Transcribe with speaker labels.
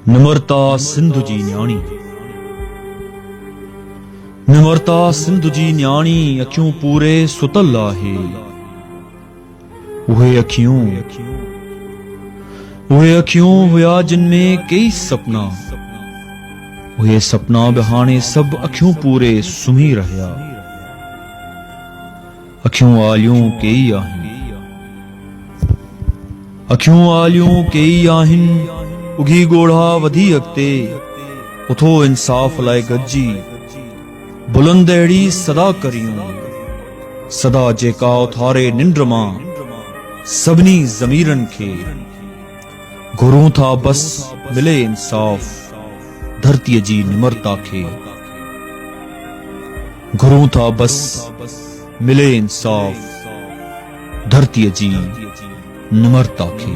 Speaker 1: निमरता सिंधु जी न्याणी, निमरता सिंधु जी न्याणी अखियूं पूरे सुतल आहे। उहे अखियूं हुया जिनमें कई सपना, उहे सपना बि हाणे सब अखियूं पूरे सुम्ही रहिया। अखियूं आलियूं कई आहिनि, अखियूं आलियूं कई आहिनि, उगी गोढ़ा वधी अॻिते, उथो इंसाफ़ लाइ गॾिजी बुलंद अहिड़ी सदा करियूं, सदा जेका उथारे निंड मां सभिनी ज़मीरनि खे। घुरूं था बस मिले इंसाफ़ धरतीअ जी निमरता खे, घुरूं था बस मिले इंसाफ़ धरतीअ जी निमरता खे।